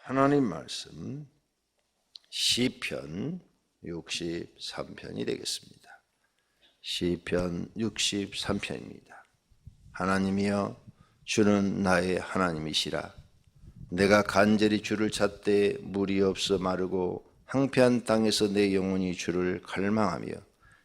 하나님 말씀 시편 63편이 되겠습니다. 시편 63편입니다. 하나님이여 주는 나의 하나님이시라. 내가 간절히 주를 찾되 물이 없어 마르고 황폐한 땅에서 내 영혼이 주를 갈망하며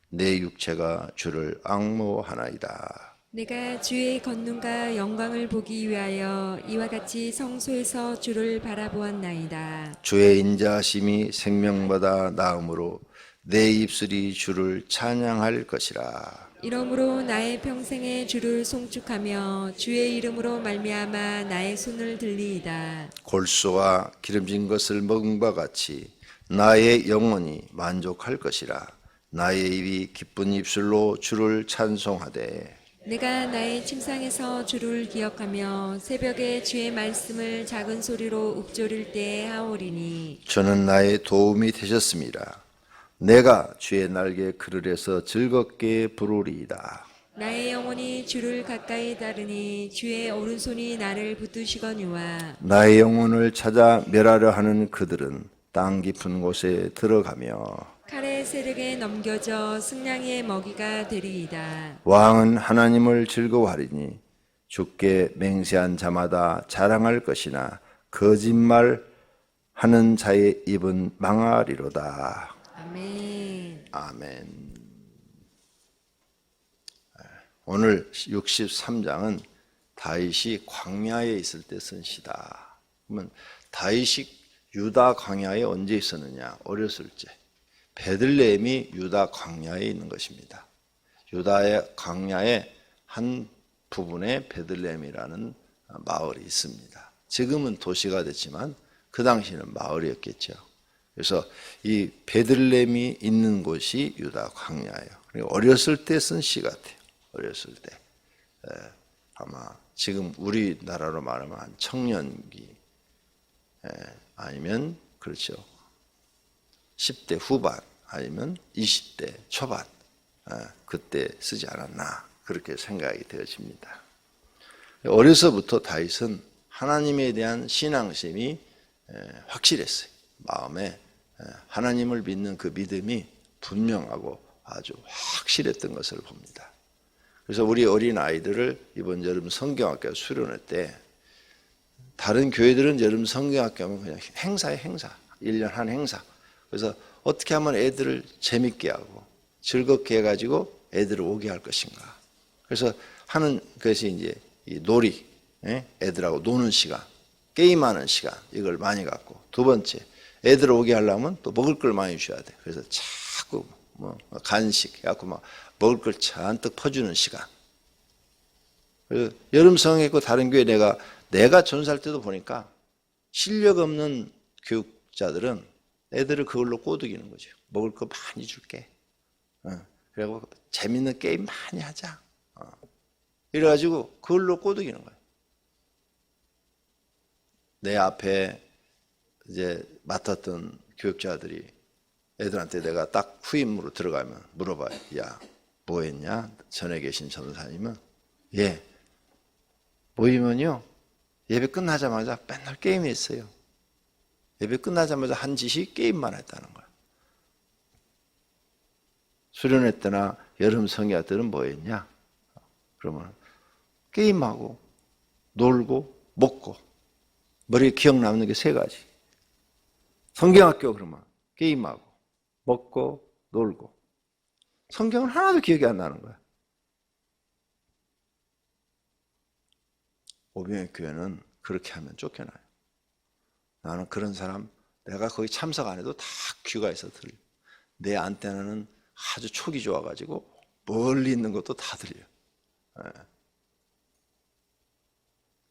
내 육체가 주를 앙모하나이다. 내가 주의 권능과 영광을 보기 위하여 이와 같이 성소에서 주를 바라보았나이다. 주의 인자하심이 생명보다 나음으로 내 입술이 주를 찬양할 것이라. 이러므로 나의 평생에 주를 송축하며 주의 이름으로 말미암아 나의 손을 들리이다. 골수와 기름진 것을 먹은 바 같이 나의 영혼이 만족할 것이라. 나의 입이 기쁜 입술로 주를 찬송하되 내가 나의 침상에서 주를 기억하며 새벽에 주의 말씀을 작은 소리로 읊조릴 때에 하오리니 주는 나의 도움이 되셨습니다. 내가 주의 날개 그늘에서 즐겁게 부르리이다. 나의 영혼이 주를 가까이 따르니 주의 오른손이 나를 붙드시거니와 나의 영혼을 찾아 멸하려 하는 그들은 땅 깊은 곳에 들어가며 칼의 세력에 넘겨져 승냥이의 먹이가 되리이다. 왕은 하나님을 즐거워하리니 주께 맹세한 자마다 자랑할 것이나 거짓말 하는 자의 입은 망하리로다. 아멘. 아멘. 오늘 63장은 다윗이 광야에 있을 때 쓴 시다. 그러면 다윗이 유다 광야에 언제 있었느냐? 어렸을 때. 베들레헴이 유다 광야에 있는 것입니다. 유다의 광야의 한 부분에 베들레헴이라는 마을이 있습니다. 지금은 도시가 됐지만 그 당시는 마을이었겠죠. 그래서 이 베들레헴이 있는 곳이 유다 광야예요. 어렸을 때 쓴 시 같아요. 어렸을 때. 아마 지금 우리나라로 말하면 한 청년기 아니면 그렇죠. 10대 후반 아니면 20대 초반 그때 쓰지 않았나 그렇게 생각이 되어집니다. 어려서부터 다윗은 하나님에 대한 신앙심이 확실했어요. 마음에 하나님을 믿는 그 믿음이 분명하고 아주 확실했던 것을 봅니다. 그래서 우리 어린 아이들을 이번 여름 성경학교 수련회 때 다른 교회들은 여름 성경학교 하면 그냥 행사에 행사, 1년 한 행사. 그래서 어떻게 하면 애들을 재밌게 하고 즐겁게 해가지고 애들을 오게 할 것인가. 그래서 하는 것이 이제 이 놀이, 애들하고 노는 시간, 게임하는 시간 이걸 많이 갖고 두 번째 애들 오게 하려면 또 먹을 걸 많이 줘야 돼. 그래서 자꾸 뭐 간식 해갖고 막 먹을 걸 잔뜩 퍼주는 시간. 그래서 여름 성에 있고 다른 교회 내가 전사할 때도 보니까 실력 없는 교육자들은 애들을 그걸로 꼬드기는 거죠. 먹을 거 많이 줄게. 그리고 재밌는 게임 많이 하자. 이래가지고 그걸로 꼬드기는 거예요. 내 앞에 이제 맡았던 교육자들이 애들한테 내가 딱 후임으로 들어가면 물어봐요. 야, 뭐 했냐? 전에 계신 전사님은 예, 모이면요 예배 끝나자마자 맨날 게임했어요. 예배 끝나자마자 한 짓이 게임만 했다는 거야. 수련회 때나 여름 성야 때는 뭐 했냐? 그러면 게임하고 놀고 먹고 머리에 기억 남는 게 3가지. 성경학교 그러면 게임하고 먹고 놀고 성경은 하나도 기억이 안 나는 거야. 오병의 교회는 그렇게 하면 쫓겨나요. 나는 그런 사람 내가 거기 참석 안 해도 다 귀가해서 들려. 내 안테나는 아주 촉이 좋아가지고 멀리 있는 것도 다 들려.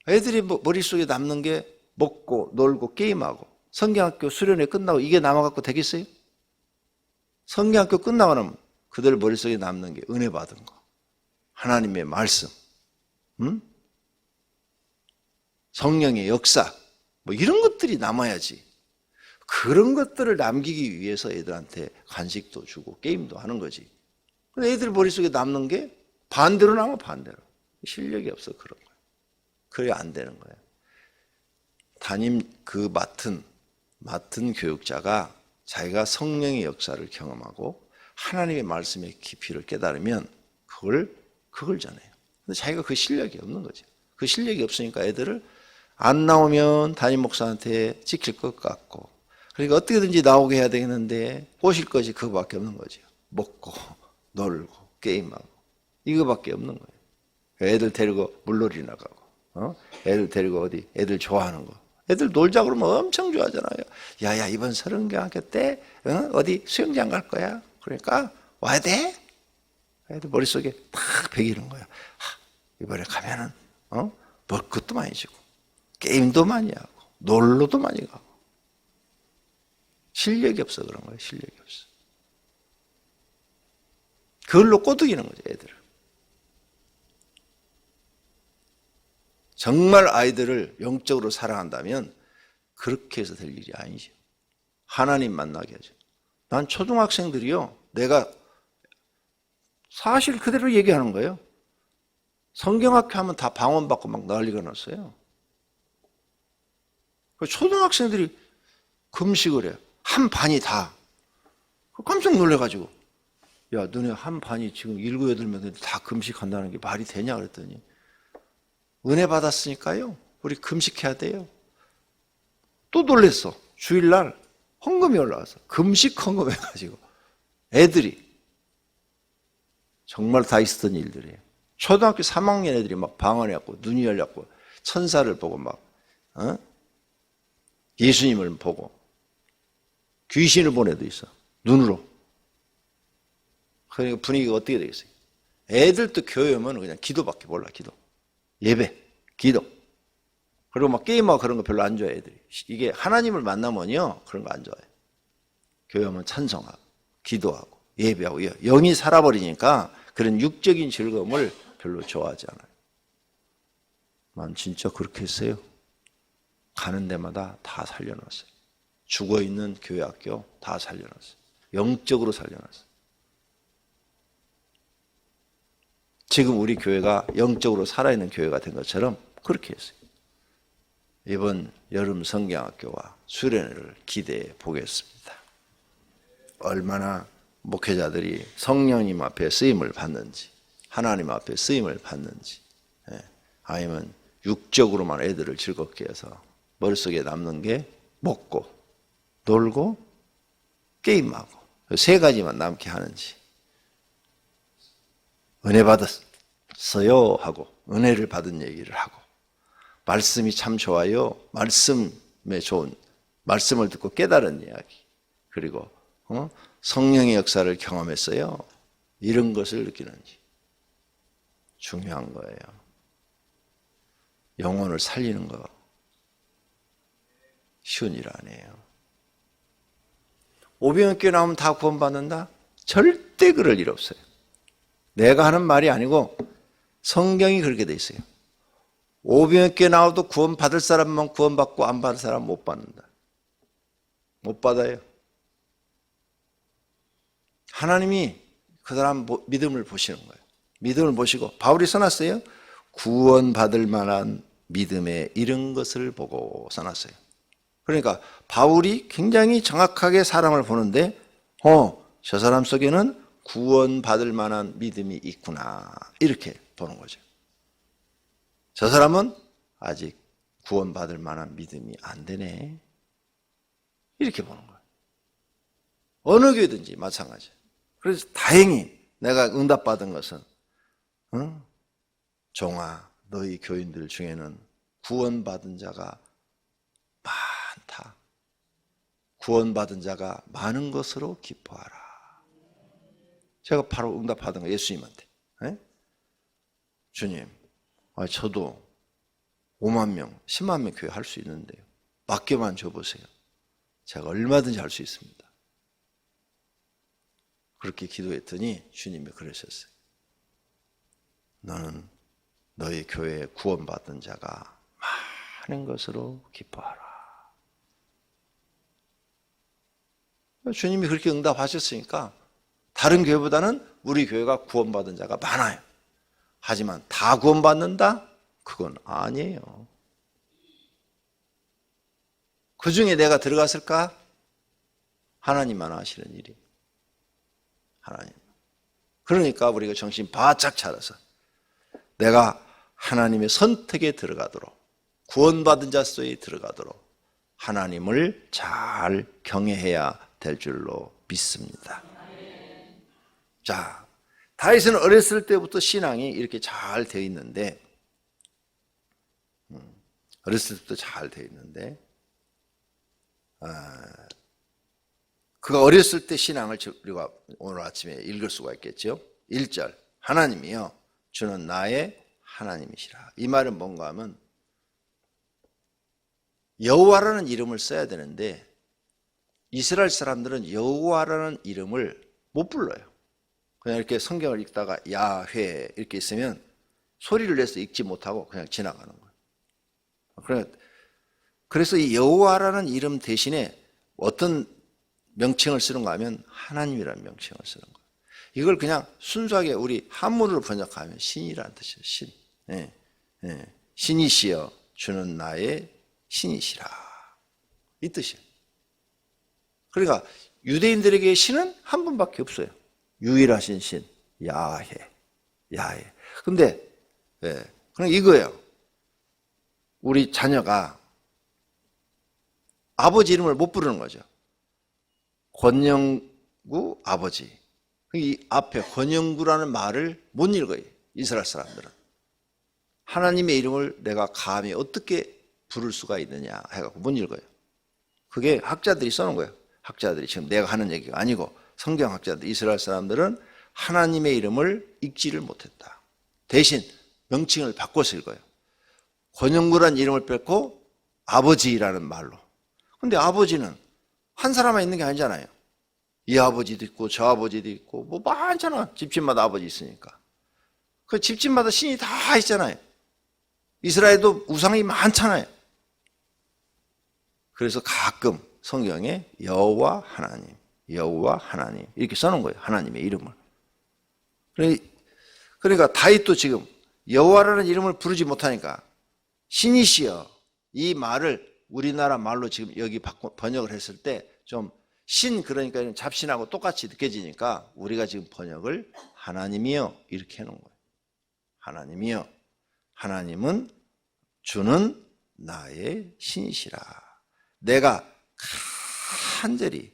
애들이 머릿속에 남는 게 먹고 놀고 게임하고 성경학교 수련회 끝나고 이게 남아갖고 되겠어요? 성경학교 끝나고 나면 그들 머릿속에 남는 게 은혜 받은 거, 하나님의 말씀, 성령의 역사 뭐 이런 것들이 남아야지. 그런 것들을 남기기 위해서 애들한테 간식도 주고 게임도 하는 거지. 근데 애들 머릿속에 남는 게 반대로 남아 반대로. 실력이 없어 그런 거예요. 그래 안 되는 거예요. 맡은 교육자가 자기가 성령의 역사를 경험하고 하나님의 말씀의 깊이를 깨달으면 그걸 전해요. 근데 자기가 그 실력이 없는 거죠. 그 실력이 없으니까 애들을 안 나오면 담임 목사한테 찍힐 것 같고, 그러니까 어떻게든지 나오게 해야 되겠는데 꼬실 것이 그거밖에 없는 거죠. 먹고 놀고 게임하고 이거밖에 없는 거예요. 애들 데리고 물놀이 나가고, 애들 데리고 어디 애들 좋아하는 거, 애들 놀자 그러면 엄청 좋아하잖아요. 야야 이번 설은경학교 때 어디 수영장 갈 거야. 그러니까 와야 돼. 애들 머릿속에 탁 배기는 거야. 이번에 가면은 먹을 것도 많이 주고 게임도 많이 하고 놀러도 많이 가고. 실력이 없어 그런 거예요. 실력이 없어. 그걸로 꼬드기는 거죠, 애들을. 정말 아이들을 영적으로 사랑한다면 그렇게 해서 될 일이 아니죠. 하나님 만나게 하죠. 난 초등학생들이요, 내가 사실 그대로 얘기하는 거예요. 성경학교 하면 다 방언받고 막 난리가 났어요. 초등학생들이 금식을 해요. 한 반이 다. 깜짝 놀래가지고, 야, 너네 한 반이 지금 7, 8명 다 금식한다는 게 말이 되냐 그랬더니, 은혜 받았으니까요, 우리 금식해야 돼요. 또 놀랬어. 주일날 헌금이 올라와서 금식 헌금 해가지고 애들이 정말 다 있었던 일들이에요. 초등학교 3학년 애들이 막 방언해갖고 눈이 열렸고 천사를 보고 막 예수님을 보고 귀신을 본 애도 있어. 눈으로. 그러니까 분위기가 어떻게 되겠어요? 애들도 교회 오면 그냥 기도밖에 몰라. 기도. 예배, 기도. 그리고 막 게임하고 그런 거 별로 안 좋아해, 애들이. 이게 하나님을 만나면요, 그런 거 안 좋아해. 교회 오면 찬송하고, 기도하고, 예배하고, 영이 살아버리니까 그런 육적인 즐거움을 별로 좋아하지 않아요. 난 진짜 그렇게 했어요. 가는 데마다 다 살려놨어요. 죽어있는 교회 학교 다 살려놨어요. 영적으로 살려놨어요. 지금 우리 교회가 영적으로 살아있는 교회가 된 것처럼 그렇게 했어요. 이번 여름 성경학교와 수련회를 기대해 보겠습니다. 얼마나 목회자들이 성령님 앞에 쓰임을 받는지, 하나님 앞에 쓰임을 받는지, 아니면 육적으로만 애들을 즐겁게 해서 머릿속에 남는 게 먹고 놀고 게임하고 세 가지만 남게 하는지, 은혜 받았어요 하고 은혜를 받은 얘기를 하고, 말씀이 참 좋아요, 말씀에 좋은 말씀을 듣고 깨달은 이야기, 그리고 성령의 역사를 경험했어요, 이런 것을 느끼는지 중요한 거예요. 영혼을 살리는 거 쉬운 일 아니에요. 오병이어교회 나오면 다 구원받는다? 절대 그럴 일 없어요. 내가 하는 말이 아니고 성경이 그렇게 돼 있어요. 오병이어교회 나와도 구원받을 사람만 구원받고 안 받을 사람은 못 받는다. 못 받아요. 하나님이 그 사람 믿음을 보시는 거예요. 믿음을 보시고, 바울이 써놨어요. 구원받을 만한 믿음에 이른 것을 보고 써놨어요. 그러니까 바울이 굉장히 정확하게 사람을 보는데, 저 사람 속에는 구원받을 만한 믿음이 있구나, 이렇게 보는 거죠. 저 사람은 아직 구원받을 만한 믿음이 안 되네, 이렇게 보는 거예요. 어느 교회든지 마찬가지예요. 그래서 다행히 내가 응답받은 것은, 종아, 너희 교인들 중에는 구원받은 자가 많다. 구원받은 자가 많은 것으로 기뻐하라. 제가 바로 응답받은 거예요, 예수님한테. 주님, 저도 5만 명, 10만 명 교회 할 수 있는데요, 맡겨만 줘보세요. 제가 얼마든지 할 수 있습니다. 그렇게 기도했더니 주님이 그러셨어요. 너는 너희 교회에 구원받은 자가 많은 것으로 기뻐하라. 주님이 그렇게 응답하셨으니까 다른 교회보다는 우리 교회가 구원받은 자가 많아요. 하지만 다 구원받는다? 그건 아니에요. 그 중에 내가 들어갔을까? 하나님만 아시는 일이. 하나님. 그러니까 우리가 정신 바짝 차려서 내가 하나님의 선택에 들어가도록, 구원받은 자수에 들어가도록 하나님을 잘 경외해야 될 줄로 믿습니다. 자, 다윗은 어렸을 때부터 신앙이 이렇게 잘 되어 있는데, 어렸을 때부터 잘 되어 있는데, 그가 어렸을 때 신앙을 우리가 오늘 아침에 읽을 수가 있겠죠. 1절, 하나님이여 주는 나의 하나님이시라. 이 말은 뭔가 하면 여호와라는 이름을 써야 되는데 이스라엘 사람들은 여호와라는 이름을 못 불러요. 그냥 이렇게 성경을 읽다가 야훼 이렇게 있으면 소리를 내서 읽지 못하고 그냥 지나가는 거예요. 그래서 이 여호와라는 이름 대신에 어떤 명칭을 쓰는가 하면 하나님이라는 명칭을 쓰는 거예요. 이걸 그냥 순수하게 우리 한문으로 번역하면 신이라는 뜻이에요. 신. 예, 예. 신이시여 주는 나의 신이시라. 이 뜻이에요. 그러니까 유대인들에게 신은 한 분밖에 없어요. 유일하신 신, 야훼. 야훼. 근데, 예, 그럼 이거예요. 우리 자녀가 아버지 이름을 못 부르는 거죠. 권영구 아버지. 이 앞에 권영구라는 말을 못 읽어요. 이스라엘 사람들은. 하나님의 이름을 내가 감히 어떻게 부를 수가 있느냐 해갖고 못 읽어요. 그게 학자들이 써놓은 거예요. 학자들이 지금 내가 하는 얘기가 아니고 성경학자들, 이스라엘 사람들은 하나님의 이름을 읽지를 못했다. 대신 명칭을 바꿔서 읽어요. 권영구라는 이름을 뺏고 아버지라는 말로. 근데 아버지는 한 사람만 있는 게 아니잖아요. 이 아버지도 있고 저 아버지도 있고 뭐 많잖아. 집집마다 아버지 있으니까. 그 집집마다 신이 다 있잖아요. 이스라엘도 우상이 많잖아요. 그래서 가끔 성경에 여호와 하나님, 여호와 하나님 이렇게 써놓은 거예요. 하나님의 이름을. 그러니까 다윗도 지금 여호와라는 이름을 부르지 못하니까 신이시여 이 말을 우리나라 말로 지금 여기 번역을 했을 때 좀 신 그러니까 잡신하고 똑같이 느껴지니까 우리가 지금 번역을 하나님이여 이렇게 해놓은 거예요. 하나님이여. 하나님은 주는 나의 신이시라. 내가 간절히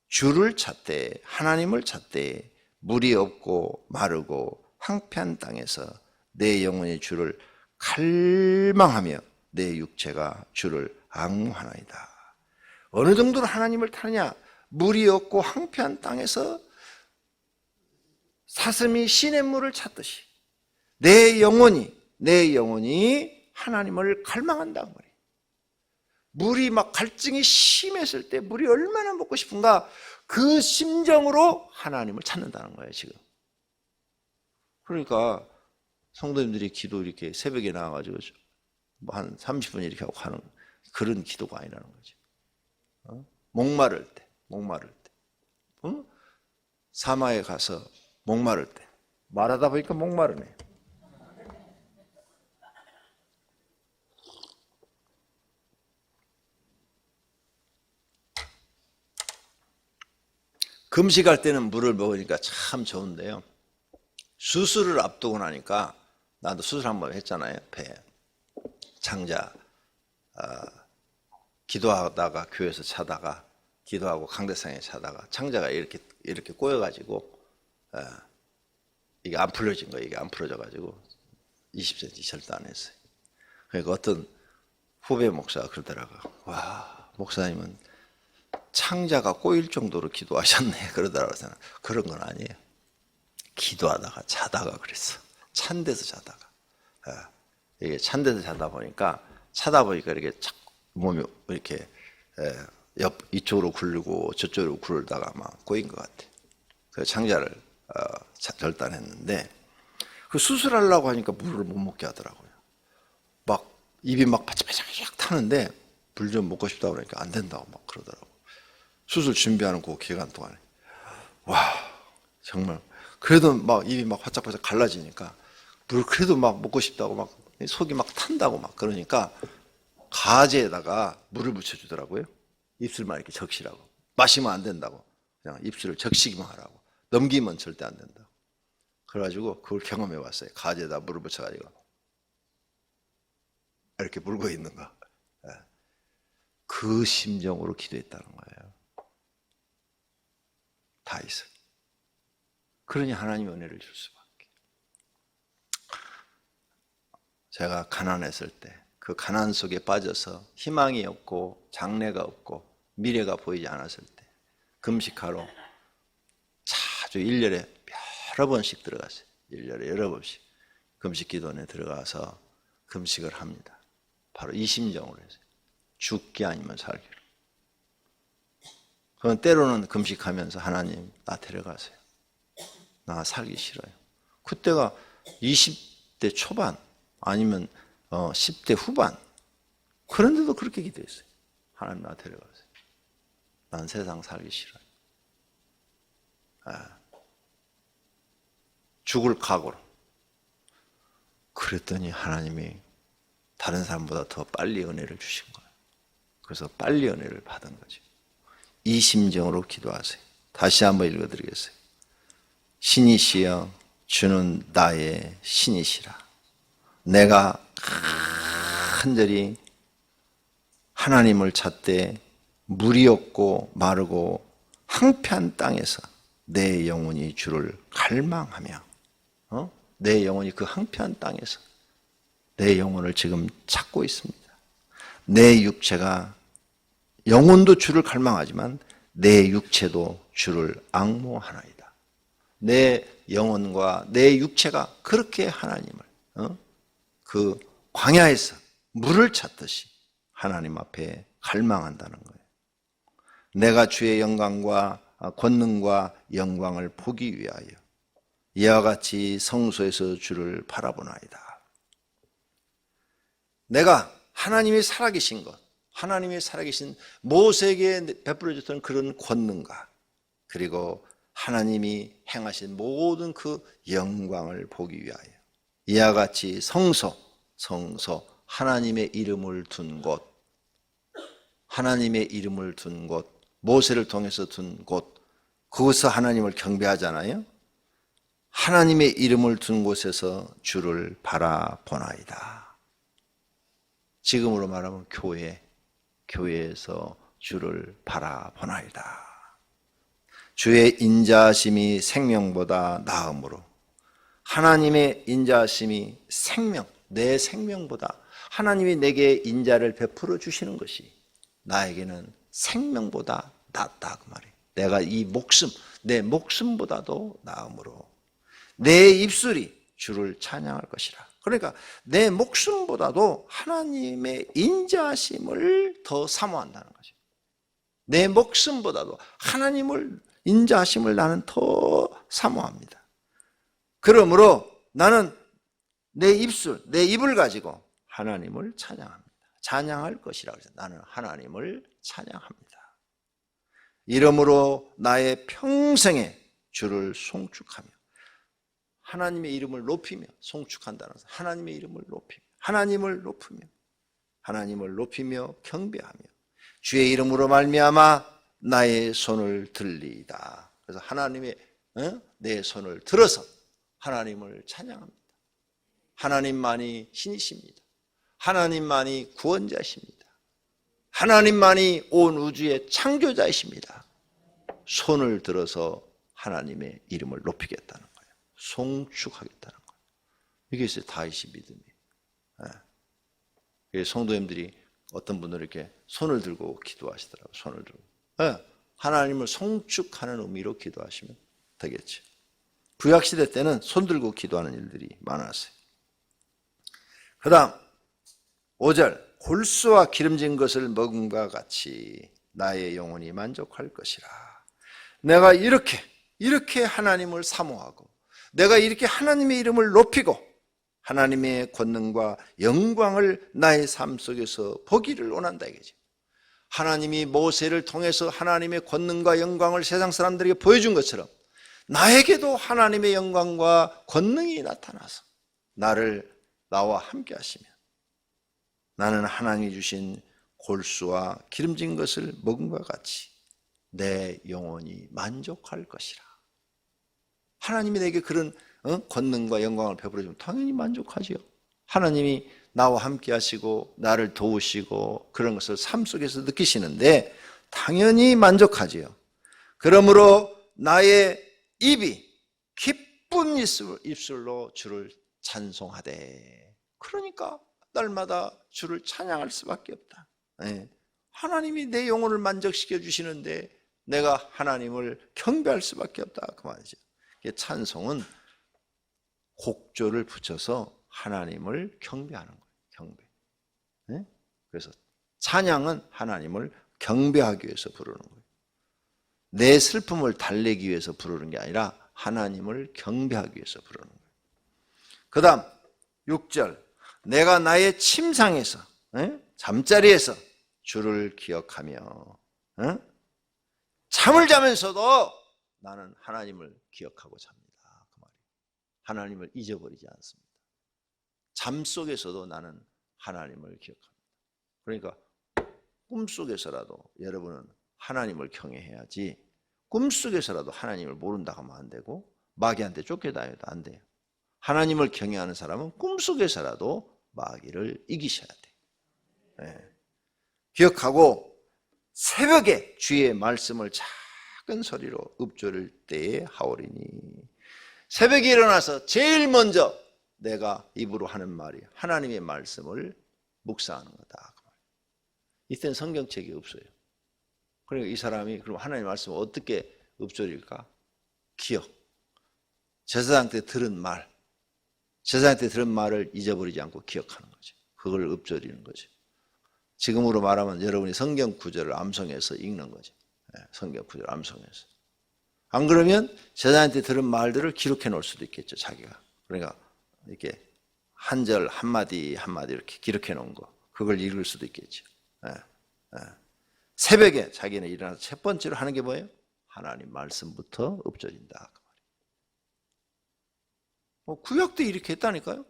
주를 찾되 하나님을 찾되 물이 없고 마르고 황폐한 땅에서 내 영혼이 주를 갈망하며 내 육체가 주를 앙무하나이다. 어느 정도로 하나님을 타느냐? 물이 없고 황폐한 땅에서 사슴이 시냇물을 찾듯이 내 영혼이 하나님을 갈망한다는 거예요. 물이 막 갈증이 심했을 때 물이 얼마나 먹고 싶은가 그 심정으로 하나님을 찾는다는 거예요 지금. 그러니까 성도님들이 기도 이렇게 새벽에 나와가지고 뭐 한 30분 이렇게 하고 하는 그런 기도가 아니라는 거죠. 목마를 때 사마에 가서 목마를 때 말하다 보니까 목마르네. 금식할 때는 물을 먹으니까 참 좋은데요. 수술을 앞두고 나니까 나도 수술 한번 했잖아요. 배 창자 기도하다가 교회에서 자다가 기도하고 강대상에 자다가 창자가 이렇게 꼬여가지고 이게 안 풀려진 거예요. 이게 안 풀어져가지고 20cm 절대 안 했어요. 그러니까 어떤 후배 목사가 그러더라고요. 와, 목사님은 창자가 꼬일 정도로 기도하셨네 그러더라고요. 그런 건 아니에요. 기도하다가 자다가 그랬어. 찬 데서 자다가. 이게 찬 데서 자다 보니까 이렇게 몸이 이렇게 이쪽으로 굴리고 저쪽으로 굴다가 막 꼬인 것 같아요. 그래서 창자를 절단했는데 그 수술하려고 하니까 물을 못 먹게 하더라고요. 막 입이 막 바짝바짝 타는데 물 좀 먹고 싶다고 그러니까 안 된다고 막 그러더라고요. 수술 준비하는 그 기간 동안에 와 정말 그래도 막 입이 막 바짝바짝 갈라지니까 물 그래도 막 먹고 싶다고 막 속이 막 탄다고 막 그러니까 가지에다가 물을 묻혀주더라고요. 입술만 이렇게 적시라고. 마시면 안 된다고. 그냥 입술을 적시기만 하라고. 넘기면 절대 안 된다고. 그래가지고 그걸 경험해 봤어요. 가지에다 물을 묻혀가지고 이렇게 물고 있는 거. 그 심정으로 기도했다는 거예요. 다 있어. 그러니 하나님이 은혜를 줄 수밖에. 제가 가난했을 때 그 가난 속에 빠져서 희망이 없고 장래가 없고 미래가 보이지 않았을 때 금식하러 자주 1년에 여러 번씩 들어갔어요. 1년에 여러 번씩 금식 기도원에 들어가서 금식을 합니다. 바로 이 심정으로 했어요. 죽기 아니면 살기로. 그건 때로는 금식하면서 하나님 나 데려가세요. 나 살기 싫어요. 그때가 20대 초반 아니면 10대 후반. 그런데도 그렇게 기도했어요. 하나님 나 데려가세요. 난 세상 살기 싫어요. 죽을 각오로. 그랬더니 하나님이 다른 사람보다 더 빨리 은혜를 주신 거예요. 그래서 빨리 은혜를 받은 거죠. 이 심정으로 기도하세요. 다시 한번 읽어드리겠어요. 신이시여 주는 나의 신이시라. 내가 간절히 하나님을 찾되 물이 없고 마르고 황폐한 땅에서 내 영혼이 주를 갈망하며 내 영혼이 그 황폐한 땅에서 내 영혼을 지금 찾고 있습니다. 내 육체가 영혼도 주를 갈망하지만 내 육체도 주를 앙모하나이다. 내 영혼과 내 육체가 그렇게 하나님을 그 광야에서 물을 찾듯이 하나님 앞에 갈망한다는 거예요. 내가 주의 영광과 권능과 영광을 보기 위하여 이와 같이 성소에서 주를 바라보나이다. 내가 하나님이 살아계신 것, 하나님이 살아계신 모세에게 베풀어줬던 그런 권능과 그리고 하나님이 행하신 모든 그 영광을 보기 위하여 이와 같이 성소, 하나님의 이름을 둔 곳, 하나님의 이름을 둔 곳, 모세를 통해서 둔 곳, 그곳에서 하나님을 경배하잖아요. 하나님의 이름을 둔 곳에서 주를 바라보나이다. 지금으로 말하면 교회에서 주를 바라보나이다. 주의 인자하심이 생명보다 나음으로 하나님의 인자하심이 내 생명보다 하나님이 내게 인자를 베풀어 주시는 것이 나에게는 생명보다 낫다 그 말이에요. 내가 내 목숨보다도 나음으로 내 입술이 주를 찬양할 것이라. 그러니까 내 목숨보다도 하나님의 인자하심을 더 사모한다는 거죠. 내 목숨보다도 하나님을 인자하심을 나는 더 사모합니다. 그러므로 나는 내 입을 가지고 하나님을 찬양합니다. 찬양할 것이라고 해서 나는 하나님을 찬양합니다. 이러므로 나의 평생에 주를 송축하며 하나님의 이름을 높이며 송축한다는 것은 하나님의 이름을 높이며 하나님을 높이며 경배하며 주의 이름으로 말미암아 나의 손을 들리이다. 그래서 하나님의 내 손을 들어서 하나님을 찬양합니다. 하나님만이 신이십니다. 하나님만이 구원자십니다. 하나님만이 온 우주의 창조자이십니다. 손을 들어서 하나님의 이름을 높이겠다는 거예요. 송축하겠다는 거예요. 이게 있어요. 다윗의 믿음이. 성도님들이 어떤 분들은 이렇게 손을 들고 기도하시더라고요. 손을 들고. 하나님을 송축하는 의미로 기도하시면 되겠죠. 구약시대 때는 손 들고 기도하는 일들이 많았어요. 그 다음 5절 골수와 기름진 것을 먹음과 같이 나의 영혼이 만족할 것이라. 내가 이렇게 하나님을 사모하고 내가 이렇게 하나님의 이름을 높이고 하나님의 권능과 영광을 나의 삶 속에서 보기를 원한다 이거죠. 하나님이 모세를 통해서 하나님의 권능과 영광을 세상 사람들에게 보여준 것처럼 나에게도 하나님의 영광과 권능이 나타나서 나와 함께 하시면 나는 하나님이 주신 골수와 기름진 것을 먹음과 같이 내 영혼이 만족할 것이라. 하나님이 내게 그런 권능과 영광을 베풀어주면 당연히 만족하지요. 하나님이 나와 함께 하시고 나를 도우시고 그런 것을 삶 속에서 느끼시는데 당연히 만족하지요. 그러므로 나의 입이 기쁜 입술로 주를 찬송하되, 그러니까 날마다 주를 찬양할 수밖에 없다. 하나님이 내 영혼을 만족시켜 주시는데 내가 하나님을 경배할 수밖에 없다, 그 말이죠. 찬송은 곡조를 붙여서 하나님을 경배하는 거예요. 경배. 그래서 찬양은 하나님을 경배하기 위해서 부르는 거예요. 내 슬픔을 달래기 위해서 부르는 게 아니라 하나님을 경배하기 위해서 부르는 거예요. 그 다음 6절, 내가 나의 침상에서 잠자리에서 주를 기억하며 잠을 자면서도 나는 하나님을 기억하고 잡니다, 그 말이에요. 하나님을 잊어버리지 않습니다. 잠 속에서도 나는 하나님을 기억합니다. 그러니까 꿈속에서라도 여러분은 하나님을 경외해야지, 꿈속에서라도 하나님을 모른다고 하면 안 되고 마귀한테 쫓겨다녀도 안 돼요. 하나님을 경외하는 사람은 꿈속에서라도 마귀를 이기셔야 돼요. 기억하고 새벽에 주의 말씀을 작은 소리로 읊조릴 때에 하오리니. 새벽에 일어나서 제일 먼저 내가 입으로 하는 말이 하나님의 말씀을 묵상하는 거다. 이때는 성경책이 없어요. 그러니까 이 사람이 그럼 하나님의 말씀을 어떻게 읊조릴까? 기억. 제사장 때 들은 말, 제사장 때 들은 말을 잊어버리지 않고 기억하는 거죠. 그걸 읊조리는 거죠. 지금으로 말하면 여러분이 성경 구절을 암송해서 읽는 거죠. 성경 구절을 암송해서. 안 그러면 제사장한테 들은 말들을 기록해 놓을 수도 있겠죠, 자기가. 그러니까 이렇게 한 절 한마디 한마디 이렇게 기록해 놓은 거, 그걸 읽을 수도 있겠죠. 새벽에 자기는 일어나서 첫 번째로 하는 게 뭐예요? 하나님 말씀부터 읊조린다, 그 말이에요. 구약도 이렇게 했다니까요.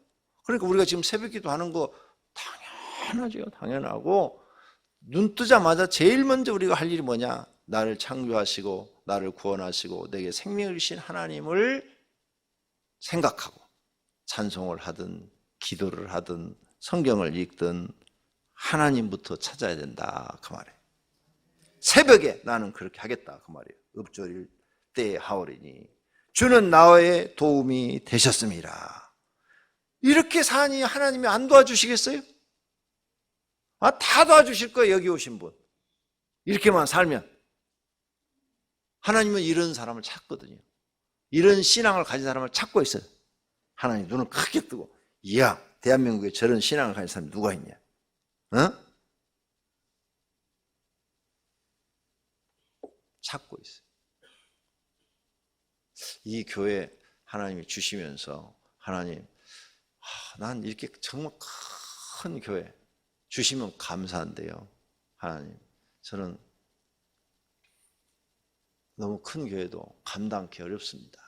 그러니까 우리가 지금 새벽기도 하는 거 당연하죠. 당연하고 눈 뜨자마자 제일 먼저 우리가 할 일이 뭐냐? 나를 창조하시고 나를 구원하시고 내게 생명을 주신 하나님을 생각하고 찬송을 하든 기도를 하든 성경을 읽든 하나님부터 찾아야 된다, 그 말이에요. 새벽에 나는 그렇게 하겠다, 그 말이에요. 읊조릴 때에 하오리니 주는 나의 도움이 되셨습니다. 이렇게 사니 하나님이 안 도와주시겠어요? 다 도와주실 거예요, 여기 오신 분. 이렇게만 살면. 하나님은 이런 사람을 찾거든요. 이런 신앙을 가진 사람을 찾고 있어요. 하나님 눈을 크게 뜨고, 이야, 대한민국에 저런 신앙을 가진 사람이 누가 있냐? 찾고 있어요. 이 교회 하나님이 주시면서 하나님, 난 이렇게 정말 큰 교회 주시면 감사한데요, 하나님, 저는 너무 큰 교회도 감당하기 어렵습니다.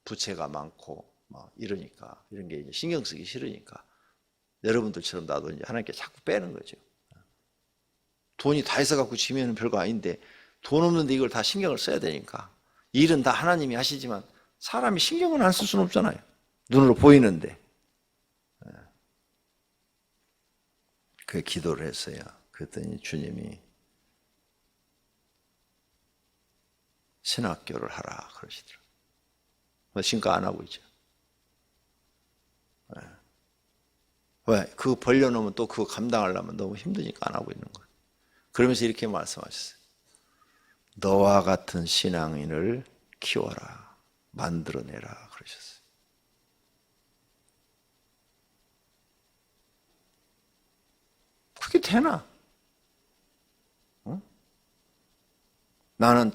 부채가 많고 이러니까, 이런 게 이제 신경 쓰기 싫으니까 여러분들처럼 나도 이제 하나님께 자꾸 빼는 거죠. 돈이 다 있어 갖고 지면은 별거 아닌데 돈 없는데 이걸 다 신경을 써야 되니까. 일은 다 하나님이 하시지만 사람이 신경을 안 쓸 수는 없잖아요. 눈으로 보이는데. 그 기도를 했어요. 그랬더니 주님이 신학교를 하라 그러시더라고요. 지금까지 안 하고 있죠. 왜? 그거 벌려놓으면 또 그거 감당하려면 너무 힘드니까 안 하고 있는 거예요. 그러면서 이렇게 말씀하셨어요. 너와 같은 신앙인을 키워라, 만들어내라 그러셨어요. 그게 되나? 나는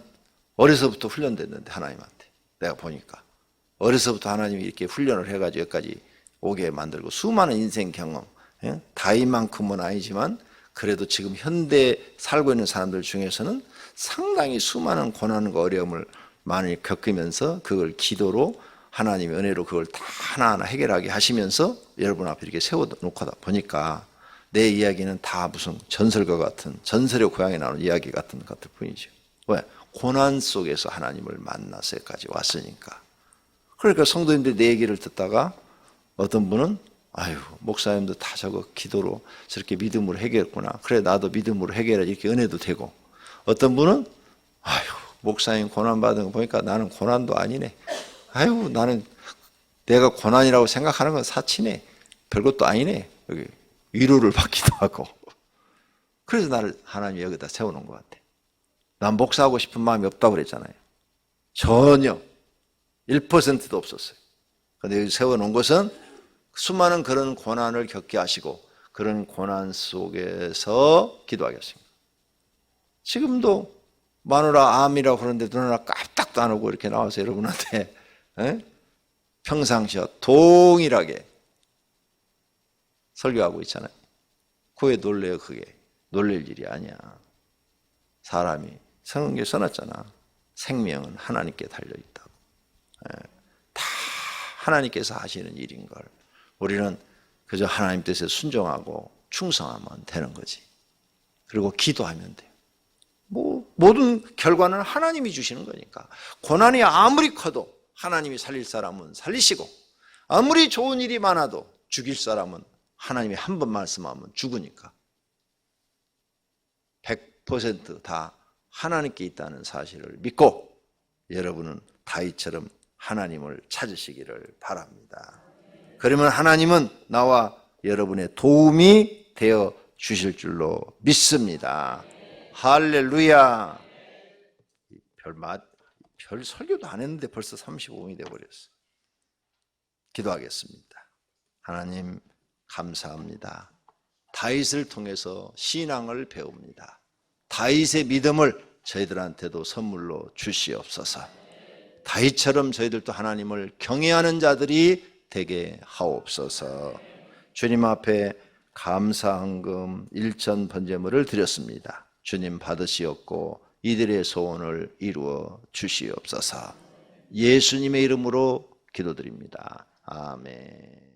어려서부터 훈련됐는데, 하나님한테 내가 보니까 어려서부터 하나님이 이렇게 훈련을 해가지고 여기까지 오게 만들고 수많은 인생 경험, 다이만큼은 아니지만 그래도 지금 현대에 살고 있는 사람들 중에서는 상당히 수많은 고난과 어려움을 많이 겪으면서 그걸 기도로 하나님의 은혜로 그걸 다 하나하나 해결하게 하시면서 여러분 앞에 이렇게 세워놓고 보니까 내 이야기는 다 무슨 전설과 같은, 전설의 고향에 나오는 이야기 같은 뿐이죠. 왜? 고난 속에서 하나님을 만나서 여기까지 왔으니까. 그러니까 성도님들 내 얘기를 듣다가 어떤 분은 아유, 목사님도 다 저거 기도로 저렇게 믿음으로 해결했구나. 그래, 나도 믿음으로 해결해. 이렇게 은혜도 되고. 어떤 분은 아유, 목사님 고난받은 거 보니까 나는 고난도 아니네. 아유, 나는 내가 고난이라고 생각하는 건 사치네. 별것도 아니네. 여기 위로를 받기도 하고. 그래서 나를 하나님이 여기다 세워놓은 것 같아. 난 목사하고 싶은 마음이 없다고 그랬잖아요. 전혀 1%도 없었어요. 그런데 여기 세워놓은 것은 수많은 그런 고난을 겪게 하시고 그런 고난 속에서 기도하겠습니다. 지금도 마누라 암이라고 그러는데도 누나 깜짝도 안 오고 이렇게 나와서 여러분한테 평상시와 동일하게 설교하고 있잖아요. 그게 놀래요. 그게 놀랄 일이 아니야. 사람이 성경에 써놨잖아. 생명은 하나님께 달려있다고. 다 하나님께서 하시는 일인 걸 우리는 그저 하나님 뜻에 순종하고 충성하면 되는 거지. 그리고 기도하면 돼요. 모든 결과는 하나님이 주시는 거니까. 고난이 아무리 커도 하나님이 살릴 사람은 살리시고 아무리 좋은 일이 많아도 죽일 사람은 하나님이 한 번 말씀하면 죽으니까 100% 다 하나님께 있다는 사실을 믿고 여러분은 다윗처럼 하나님을 찾으시기를 바랍니다. 그러면 하나님은 나와 여러분의 도움이 되어 주실 줄로 믿습니다. 할렐루야. 별 설교도 안 했는데 벌써 35분이 되어버렸어. 기도하겠습니다. 하나님 감사합니다. 다윗을 통해서 신앙을 배웁니다. 다윗의 믿음을 저희들한테도 선물로 주시옵소서. 다윗처럼 저희들도 하나님을 경외하는 자들이 되게 하옵소서. 주님 앞에 감사헌금 1천 번제물을 드렸습니다. 주님 받으시옵고 이들의 소원을 이루어 주시옵소서. 예수님의 이름으로 기도드립니다. 아멘.